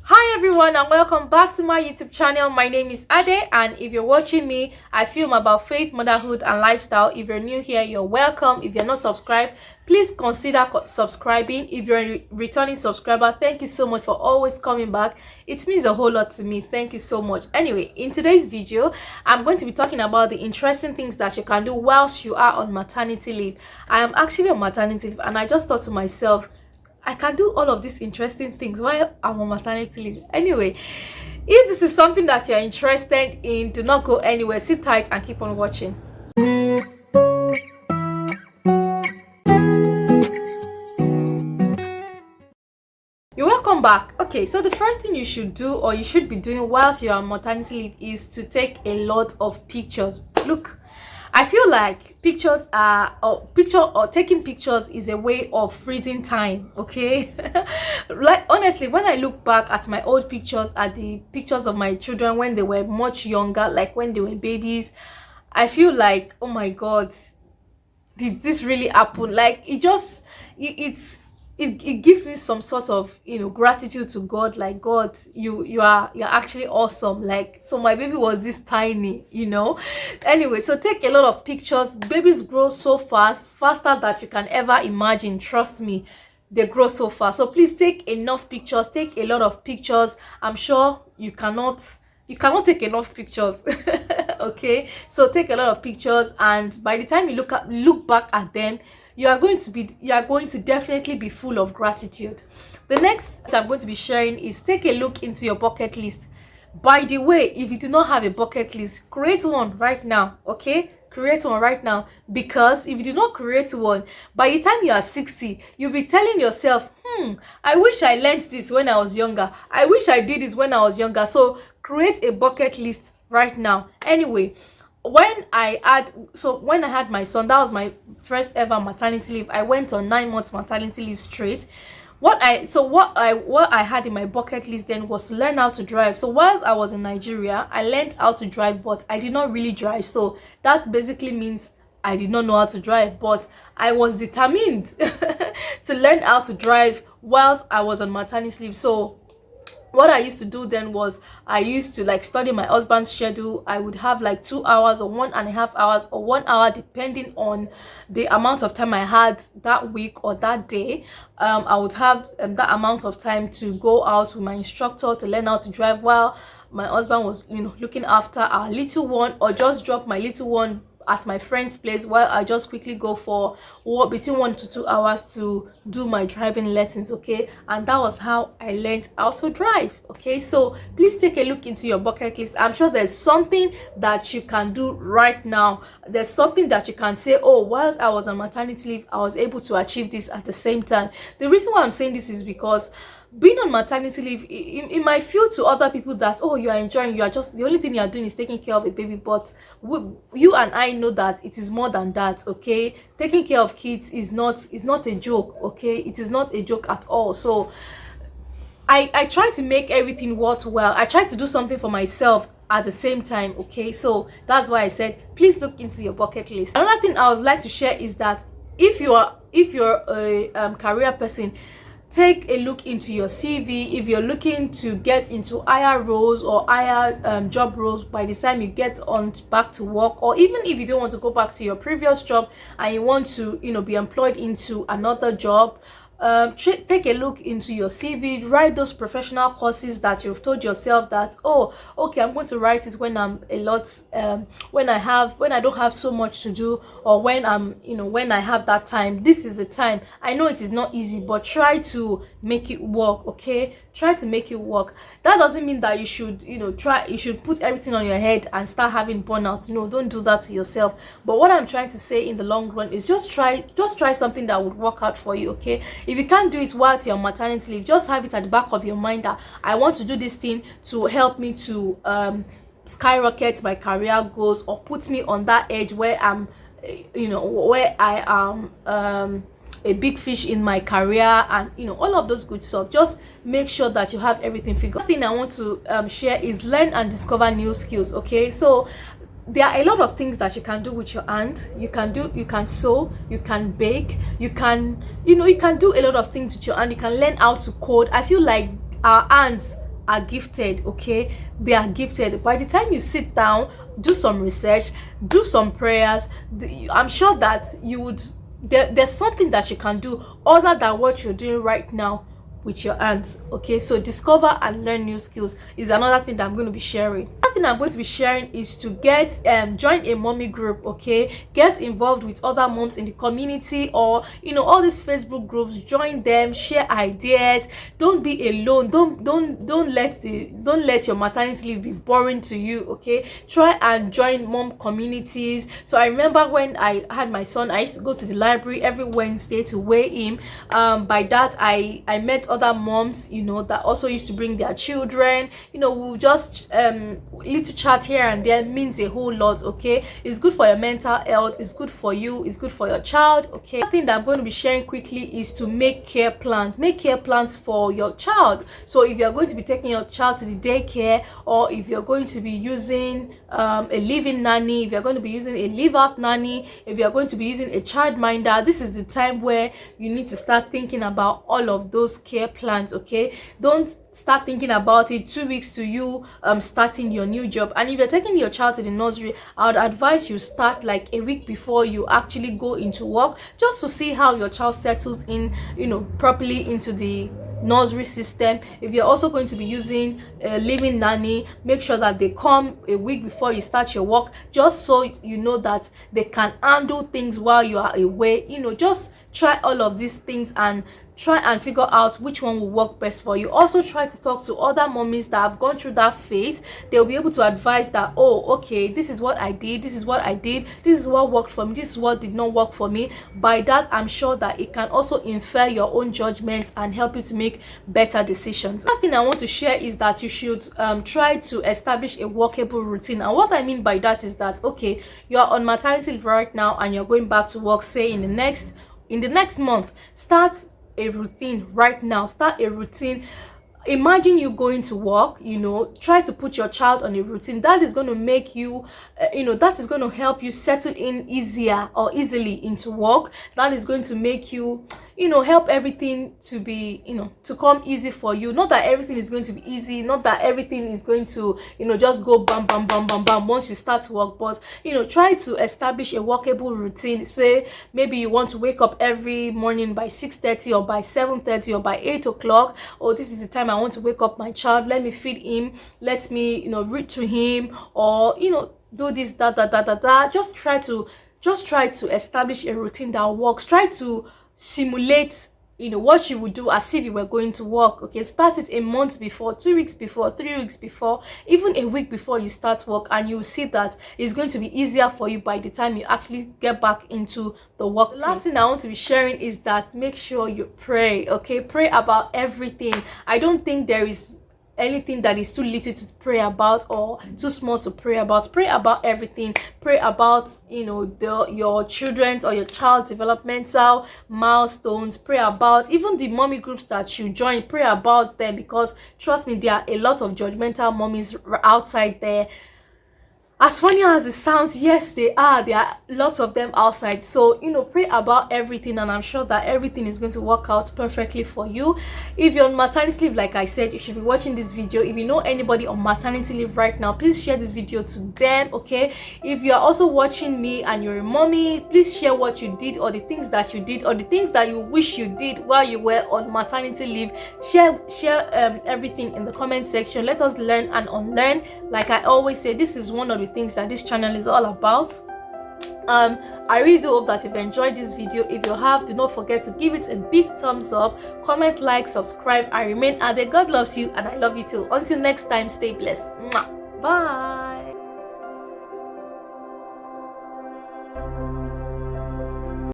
Hi everyone and welcome back to my YouTube channel. My name is Ade, and if you're watching me, I film about faith, motherhood and lifestyle. If you're new here, you're welcome. If you're not subscribed, please consider subscribing. If you're a returning subscriber, thank you so much for always coming back. It means a whole lot to me. Thank you so much. Anyway, in today's video, I'm going to be talking about the interesting things that you can do whilst you are on maternity leave. I am actually on maternity leave, and I just thought to myself, I can do all of these interesting things while I'm on maternity leave. Anyway, if this is something that you're interested in, do not go anywhere. Sit tight and keep on watching. You're welcome back. Okay, so the first thing you should do, or you should be doing whilst you're on maternity leave, is to take a lot of pictures. Look, I feel like taking pictures is a way of freezing time. Okay, like honestly, when I look back at my old pictures, at the pictures of my children when they were much younger, like when they were babies, I feel like, oh my god, did this really happen? Like it gives me some sort of gratitude to God. Like, God, you're actually awesome. Like, so my baby was this tiny. Anyway, so take a lot of pictures. Babies grow so fast, faster than you can ever imagine. Trust me, they grow so fast. So please take enough pictures, take a lot of pictures. I'm sure you cannot take enough pictures. Okay, so take a lot of pictures, and by the time you look back at them, you are going to definitely be full of gratitude. The next I'm going to be sharing is take a look into your bucket list. By the way, if you do not have a bucket list, create one right now. Okay, create one right now, because if you do not create one, by the time you are 60, you'll be telling yourself, I wish I learned this when I was younger. I wish I did this when I was younger. So create a bucket list right now. Anyway, when I had my son, that was my first ever maternity leave. I went on 9 months maternity leave straight. What I had in my bucket list then was to learn how to drive. So while I was in Nigeria, I learned how to drive, but I did not really drive. So that basically means I did not know how to drive, but I was determined to learn how to drive whilst I was on maternity leave. So what I used to do then was I used to like study my husband's schedule. I would have like 2 hours or 1.5 hours or 1 hour, depending on the amount of time I had that week or that day. I would have that amount of time to go out with my instructor to learn how to drive while my husband was looking after our little one, or just drop my little one at my friend's place while I just quickly go for between 1 to 2 hours to do my driving lessons. Okay, and that was how I learned how to drive. Okay, so please take a look into your bucket list. I'm sure there's something that you can do right now. There's something that you can say, oh, whilst I was on maternity leave, I was able to achieve this at the same time. The reason why I'm saying this is because being on maternity leave, it might feel to other people that, oh, you are enjoying, you are just, the only thing you are doing is taking care of a baby, but you and I know that it is more than that. Okay, taking care of kids is not a joke. Okay, it is not a joke at all. So I try to make everything work well. I try to do something for myself at the same time. Okay, so that's why I said please look into your bucket list. Another thing I would like to share is that if you're a career person, take a look into your CV. If you're looking to get into higher roles or higher job roles by the time you get on back to work, or even if you don't want to go back to your previous job and you want to be employed into another job, take a look into your CV. Write those professional courses that you've told yourself that, oh, okay, I'm going to write it when I'm when I don't have so much to do, or when when I have that time. This is the time. I know it is not easy, but try to make it work. Okay, try to make it work. That doesn't mean that you should you should put everything on your head and start having burnout. No, don't do that to yourself. But what I'm trying to say in the long run is just try something that would work out for you. Okay, if you can't do it whilst you're on maternity leave, just have it at the back of your mind that I want to do this thing to help me to skyrocket my career goals, or put me on that edge where I'm where I am a big fish in my career, and all of those good stuff. Just make sure that you have everything figured. One thing I want to share is learn and discover new skills. Okay, so there are a lot of things that you can do with your hand. You can sew, you can bake, you can do a lot of things with your hand. You can learn how to code. I feel like our hands are gifted, okay? They are gifted. By the time you sit down, do some research, do some prayers, I'm sure that you would, there's something that you can do other than what you're doing right now with your hands. Okay, so discover and learn new skills is another thing that I'm going to be sharing. Another thing I'm going to be sharing is to get join a mommy group. Okay, get involved with other moms in the community, or all these Facebook groups. Join them, share ideas. Don't be alone. Don't let your maternity leave be boring to you. Okay, try and join mom communities. So I remember when I had my son, I used to go to the library every Wednesday to weigh him. By that I met other moms, that also used to bring their children. We'll just little chat here and there means a whole lot. Okay, it's good for your mental health, it's good for you, it's good for your child. Okay, the thing that I'm going to be sharing quickly is to make care plans for your child. So if you're going to be taking your child to the daycare, or if you're going to be using a live-in nanny, if you're going to be using a live-out nanny, if you're going to be using a childminder, this is the time where you need to start thinking about all of those care plans. Okay, don't start thinking about it 2 weeks to you starting your new job. And if you're taking your child to the nursery, I would advise you start like a week before you actually go into work, just to see how your child settles in properly into the nursery system. If you're also going to be using a living nanny, make sure that they come a week before you start your work, just so you know that they can handle things while you are away. Just try all of these things and try and figure out which one will work best for you. Also try to talk to other mommies that have gone through that phase. They'll be able to advise that, oh, okay, this is what I did, this is what I did, this is what worked for me, this is what did not work for me. By that, I'm sure that it can also infer your own judgment and help you to make better decisions. Another thing I want to share is that you should try to establish a workable routine. And what I mean by that is that, okay, you're on maternity leave right now and you're going back to work, say in the next month. Start a routine right now. Start a routine. Imagine you going to work, try to put your child on a routine that is going to make you that is going to help you settle in easily into work. That is going to make you help everything to be to come easy for you. Not that everything is going to be easy, not that everything is going to just go bam bam bam bam bam once you start work, but try to establish a workable routine. Say maybe you want to wake up every morning by 6:30 or by 7:30 or by 8 o'clock. Or this is the time I want to wake up my child, let me feed him, let me read to him, or do this just try to establish a routine that works. Try to simulate what you would do as if you were going to work. Okay, start it a month before, 2 weeks before, 3 weeks before, even a week before you start work, and you will see that it's going to be easier for you by the time you actually get back into the work. The last thing I want to be sharing is that make sure you pray. Okay, pray about everything. I don't think there is anything that is too little to pray about or too small to pray about. Pray about everything. Pray about your children's or your child's developmental milestones. Pray about even the mommy groups that you join. Pray about them, because trust me, there are a lot of judgmental mommies outside there. As funny as it sounds, yes, there are lots of them outside. So pray about everything, and I'm sure that everything is going to work out perfectly for you. If you're on maternity leave, like I said, you should be watching this video. If you know anybody on maternity leave right now, please share this video to them. Okay, if you're also watching me and you're a mommy, please share what you did, or the things that you did, or the things that you wish you did while you were on maternity leave. Share everything in the comment section. Let us learn and unlearn. Like I always say, this is one of the things that this channel is all about. I really do hope that you've enjoyed this video. If you have, do not forget to give it a big thumbs up, comment, like, subscribe. I remain Ade. God loves you and I love you too. Until next time, stay blessed. Mwah. Bye.